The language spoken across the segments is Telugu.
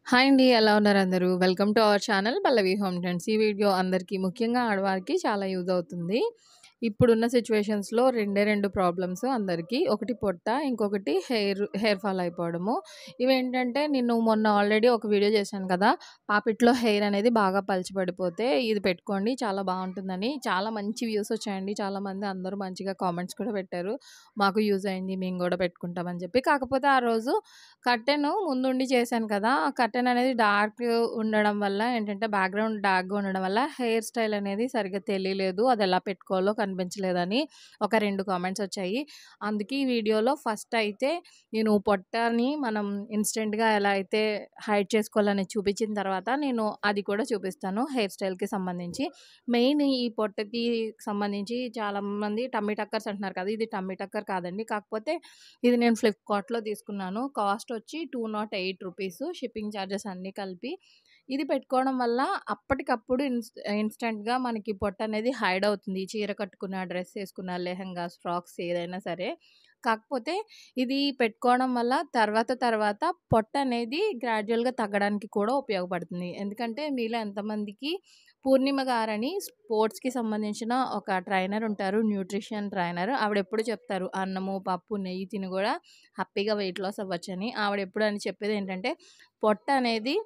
హాయ్ అండి. ఎలా ఉన్నారు అందరూ? Welcome to our channel Pallavi home trends. ఈ వీడియో అందరికీ ముఖ్యంగా ఆడవారికి చాలా యూజ్ అవుతుంది. ఇప్పుడున్న సిట్యుయేషన్స్‌లో రెండే 2 ప్రాబ్లమ్స్ అందరికీ. ఒకటి పొట్ట, ఇంకొకటి హెయిర్ ఫాల్ అయిపోవడము. ఇవేంటంటే నేను మొన్న ఆల్రెడీ ఒక వీడియో చేశాను కదా! పాపిట్లో హెయిర్ అనేది బాగా పలచబడిపోతే ఇది పెట్టుకోండి చాలా బావుంటుందని. చాలా మంచి వ్యూస్ వచ్చాయండి. చాలామంది అందరూ మంచిగా కామెంట్స్ కూడా పెట్టారు. మాకు యూజ్ అయింది. మేము గూడా పెట్టుకుంటామని చెప్పి. కాకపోతే ఆ రోజు కర్టెను ముందుండి చేశాను కదా! ఆ కర్టెన్ అనేది డార్క్ ఉండడం వల్ల ఏంటంటే బ్యాక్‌గ్రౌండ్ డార్క్‌గా ఉండడం వల్ల హెయిర్ స్టైల్ అనేది సరిగ్గా తెలియలేదు. అదెలా పెట్టుకోవాలో కనిపించలేదని ఒక 2 కామెంట్స్ వచ్చాయి. అందుకే ఈ వీడియోలో ఫస్ట్ అయితే నేను పొట్టని మనం ఇన్‌స్టెంట్‌గా ఎలా అయితే హైడ్ చేసుకోవాలని చూపించిన తర్వాత నేను అది కూడా చూపిస్తాను హెయిర్ స్టైల్‌కి సంబంధించి. మెయిన్ ఈ పొట్టకి సంబంధించి చాలామంది టమ్మీ టక్కర్స్ అంటున్నారు కదా! ఇది టమ్మీ టక్కర్ కాదండి. కాకపోతే ఇది నేను ఫ్లిప్‌కార్ట్‌లో తీసుకున్నాను. కాస్ట్ వచ్చి రూ. 208 షిప్పింగ్ చార్జెస్ అన్నీ కలిపి. ఇది పెట్టుకోవడం వల్ల అప్పటికప్పుడు ఇన్‌స్టంట్‌గా మనకి పొట్టనేది హైడ్ అవుతుంది. చీర కట్టుకున్న, డ్రెస్ ఏసుకున్న, లెహెంగాస్, ఫ్రాక్స్ ఏదైనా సరే. కాకపోతే ఇది పెట్టుకోవడం వల్ల తర్వాత పొట్టనేది గ్రాడ్యుయల్‌గా తగ్గడానికి కూడా ఉపయోగపడుతుంది. ఎందుకంటే మీలో ఎంతమందికి పూర్ణిమ గారని స్పోర్ట్స్‌కి సంబంధించిన ఒక ట్రైనర్ ఉంటారు. Nutrition trainer. ఆవిడెప్పుడు చెప్తారు అన్నము, పప్పు, నెయ్యి తిని గూడా హ్యాపీగా వెయిట్ లాస్ అవ్వచ్చని. ఆవిడెప్పుడు అని చెప్పేదేంటంటే పొట్ట అనేది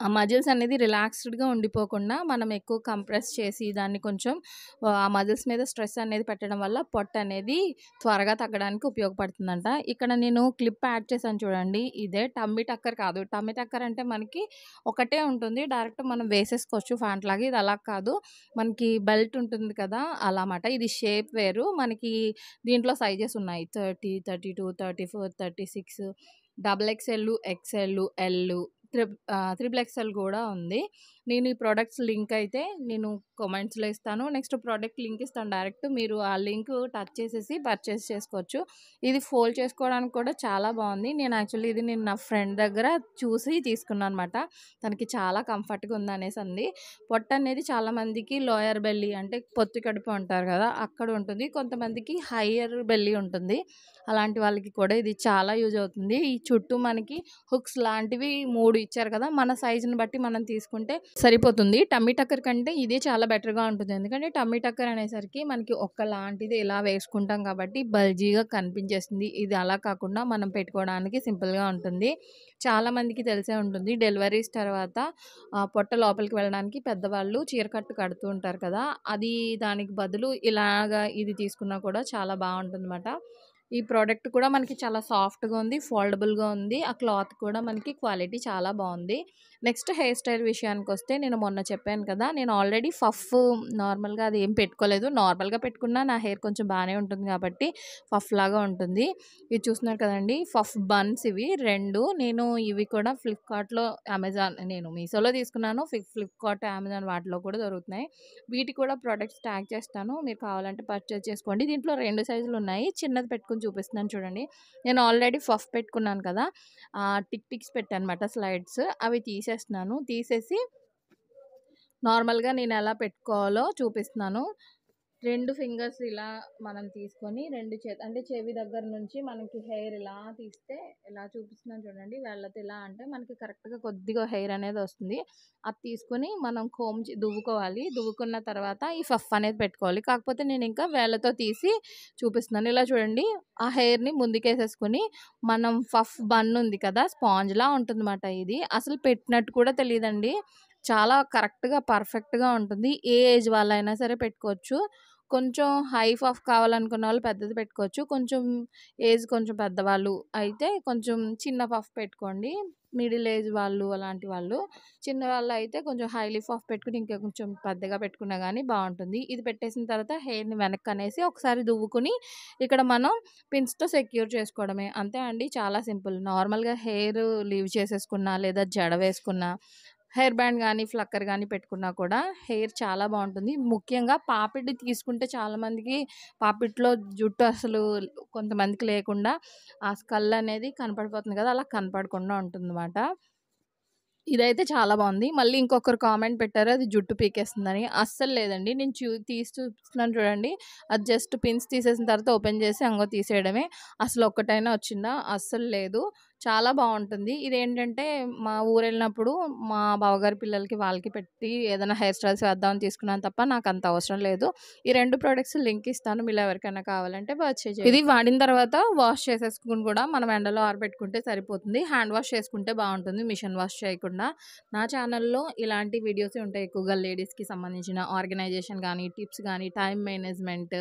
ఆ మజిల్స్ అనేది రిలాక్స్‌డ్‌గా ఉండిపోకుండా మనం ఎక్కువ కంప్రెస్ చేసి దాన్ని కొంచెం ఆ మజిల్స్ మీద స్ట్రెస్ అనేది పెట్టడం వల్ల పొట్ట అనేది త్వరగా తగ్గడానికి ఉపయోగపడుతుందంట. ఇక్కడ నేను క్లిప్ యాడ్ చేశాను చూడండి. ఇదే టమ్మీ టక్కర్ కాదు. టమ్మీ టక్కర్ అంటే మనకి ఒకటే ఉంటుంది. డైరెక్ట్ మనం వేసేసుకోవచ్చు ఫ్యాంట్ లాగా. ఇది అలా కాదు. మనకి బెల్ట్ ఉంటుంది కదా! అలా మాట. ఇది షేప్ వేరు. మనకి దీంట్లో సైజెస్ ఉన్నాయి. 30, 32, 34, 36, double XL, XL, L, triple XL గూడా ఉంది. నేను ఈ ప్రొడక్ట్స్ లింక్ అయితే నేను కామెంట్స్‌లో ఇస్తాను. నెక్స్ట్ ప్రొడక్ట్ లింక్ ఇస్తాను డైరెక్ట్. మీరు ఆ లింక్ టచ్ చేసేసి పర్చేస్ చేసుకోవచ్చు. ఇది ఫోల్డ్ చేసుకోవడానికి కూడా చాలా బావుంది. నేను యాక్చువల్లీ ఇది నేను నా ఫ్రెండ్ దగ్గర చూసి తీసుకున్నాను అనమాట. తనకి చాలా కంఫర్ట్‌గా ఉందనేసి అంది. పొట్ట అనేది చాలామందికి లోయర్ బెల్లీ అంటే పొత్తి కడుపు అంటారు కదా! అక్కడ ఉంటుంది. కొంతమందికి హయ్యర్ బెల్లీ ఉంటుంది. అలాంటి వాళ్ళకి కూడా ఇది చాలా యూజ్ అవుతుంది. ఈ చుట్టూ మనకి హుక్స్ లాంటివి 3 ఇచ్చారు కదా! మన సైజుని బట్టి మనం తీసుకుంటే సరిపోతుంది. టమ్మీ టక్కర్ కంటే ఇదే చాలా బెటర్‌గా ఉంటుంది. ఎందుకంటే టమ్మీ టక్కర్ అనేసరికి మనకి ఒక్కలాంటిది ఇలా వేసుకుంటాం కాబట్టి బల్జీగా కనిపించేస్తుంది. ఇది అలా కాకుండా మనం పెట్టుకోవడానికి సింపుల్‌గా ఉంటుంది. చాలామందికి తెలిసే ఉంటుంది. డెలివరీస్ తర్వాత పొట్ట లోపలికి వెళ్ళడానికి పెద్దవాళ్ళు చీర కట్టు కడుతూ ఉంటారు కదా! అది దానికి బదులు ఇలాగా ఇది తీసుకున్నా కూడా చాలా బావుంటుందన్నమాట. ఈ ప్రోడక్ట్ కూడా మనకి చాలా సాఫ్ట్‌గా ఉంది. ఫోల్డబుల్‌గా ఉంది. ఆ క్లాత్ కూడా మనకి క్వాలిటీ చాలా బావుంది. నెక్స్ట్ హెయిర్ స్టైల్ విషయానికొస్తే నేను మొన్న చెప్పాను కదా! నేను ఆల్రెడీ నార్మల్‌గా అది ఏం పెట్టుకోలేదు. నార్మల్‌గా పెట్టుకున్నా నా హెయిర్ కొంచెం బానే ఉంటుంది కాబట్టి లాగా ఉంటుంది. ఇది చూస్తున్నారు కదండీ! బన్స్ ఇవి 2 నేను ఇవి కూడా నేను మీషోలో తీసుకున్నాను. ఫ్లిప్‌కార్ట్, అమెజాన్ వాటిలో కూడా దొరుకుతున్నాయి. వీటికి కూడా ప్రొడక్ట్స్ ట్యాగ్ చేస్తాను. మీరు కావాలంటే పర్చేజ్ చేసుకోండి. దీంట్లో 2 సైజులున్నాయి. చిన్నది పెట్టుకొని చూపిస్తున్నాను చూడండి. నేను ఆల్రెడీ పెట్టుకున్నాను కదా! టిక్స్ పెట్టానమాట స్లైడ్స్. అవి తీసేస్తున్నాను. తీసేసి నార్మల్‌గా నేనెలా పెట్టుకోవాలో చూపిస్తున్నాను. 2 ఫింగర్స్ ఇలా మనం తీసుకొని 2 అంటే చెవి దగ్గర నుంచి మనకి హెయిర్ ఇలా తీస్తే ఇలా చూపిస్తున్నాను చూడండి. వేళ్ళతో ఇలా అంటే మనకి కరెక్ట్‌గా కొద్దిగా హెయిర్ అనేది వస్తుంది. అది తీసుకొని మనం దువ్వుకోవాలి. దువ్వుకున్న తర్వాత ఈ అనేది పెట్టుకోవాలి. కాకపోతే నేను ఇంకా వేళ్ళతో తీసి చూపిస్తున్నాను. ఇలా చూడండి. ఆ హెయిర్‌ని ముందుకేసేసుకొని మనం బన్ ఉంది కదా! స్పాంజ్‌లా ఉంటుందన్నమాట ఇది. అసలు పెట్టినట్టు కూడా తెలీదండి. చాలా కరెక్ట్‌గా, పర్ఫెక్ట్‌గా ఉంటుంది. ఏ ఏజ్ వాళ్ళైనా సరే పెట్టుకోవచ్చు. కొంచెం హై కావాలనుకున్న వాళ్ళు పెద్దది పెట్టుకోవచ్చు. కొంచెం పెద్దవాళ్ళు అయితే కొంచెం చిన్న పెట్టుకోండి. మిడిల్ ఏజ్ వాళ్ళు అలాంటి వాళ్ళు. చిన్నవాళ్ళైతే కొంచెం హైలీ పెట్టుకొని ఇంకా కొంచెం పెద్దగా పెట్టుకున్నా గానీ బావుంటుంది. ఇది పెట్టేసిన తర్వాత హెయిర్‌ని వెనక్కనేసి ఒకసారి దువ్వుకొని ఇక్కడ మనం పిన్స్‌తో సెక్యూర్ చేసుకోవడమే. అంతే అండి. చాలా సింపుల్. నార్మల్‌గా హెయిర్ లీవ్ చేసేసుకున్నా లేదా జడ వేసుకున్నా హెయిర్ బ్యాండ్ గానీ, ఫ్లక్కర్ గానీ పెట్టుకున్నా కూడా హెయిర్ చాలా బావుంటుంది. ముఖ్యంగా పాపిడి తీసుకుంటే చాలామందికి పాపిట్లో జుట్టు అసలు కొంతమందికి లేకుండా ఆ స్కల్ అనేది కనపడిపోతుంది కదా! అలా కనపడకుండా ఉంటుందన్నమాట. ఇదైతే చాలా బావుంది. మళ్ళీ ఇంకొకరు కామెంట్ పెట్టారు అది జుట్టు పీకేస్తుందని. అస్సలు లేదండి. నేను తీసి చూపిస్తున్నాను చూడండి. అది జస్ట్ పిన్స్ తీసేసిన తర్వాత ఓపెన్ చేసి తీసేయడమే. అసలు ఒక్కటైనా వచ్చిందా? అస్సలు లేదు. చాలా బావుంటుంది. ఇదేంటంటే మా ఊరెళ్ళినప్పుడు మా బావగారి పిల్లలకి వాళ్ళకి పెట్టి ఏదైనా హెయిర్ స్టైల్స్ వేద్దామని తీసుకున్నాను తప్ప నాకంత అవసరం లేదు. ఈ 2 ప్రొడక్ట్స్ లింక్ ఇస్తాను. మీలో ఎవరికైనా కావాలంటే పర్చేజ్ చేయండి. ఇది వాడిన తర్వాత వాష్ చేసేసుకొని కూడా మనం ఎండలో ఆరబెట్టుకుంటే సరిపోతుంది. హ్యాండ్ వాష్ చేసుకుంటే బావుంటుంది మిషన్ వాష్ చేయకుండా. నా ఛానల్‌లో ఇలాంటి వీడియోసే ఉంటాయి ఎక్కువగా లేడీస్‌కి సంబంధించిన ఆర్గనైజేషన్ గానీ, టిప్స్ గానీ, టైమ్ మేనేజ్‌మెంట్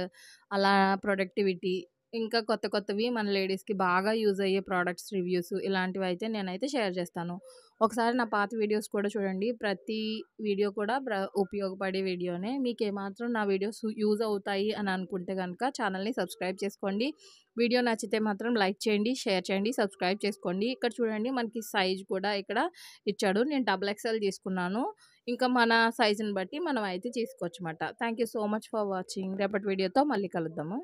అలా ప్రొడక్టివిటీ ఇంకా కొత్త కొత్తవి మన లేడీస్‌కి బాగా యూజ్ అయ్యే ప్రొడక్ట్స్ రివ్యూస్ ఇలాంటివైతే నేనైతే షేర్ చేస్తాను. ఒకసారి నా పాత వీడియోస్ కూడా చూడండి. ప్రతి వీడియో కూడా ఉపయోగపడే వీడియోనే. మీకేమాత్రం నా వీడియోస్ యూజ్ అవుతాయి అని అనుకుంటే గనక ఛానల్‌ని సబ్స్క్రైబ్ చేసుకోండి. వీడియో నచ్చితే మాత్రం లైక్ చేయండి, షేర్ చేయండి, సబ్స్క్రైబ్ చేసుకోండి. ఇక్కడ చూడండి మనకి సైజ్ కూడా ఇక్కడ ఇచ్చాడు. నేను డబుల్ ఎక్స్ఎల్ తీసుకున్నాను. ఇంకా మన సైజుని బట్టి మనం అయితే తీసుకోవచ్చమాట. Thank you so much for watching. రేపటి వీడియోతో మళ్ళీ కలుద్దాము.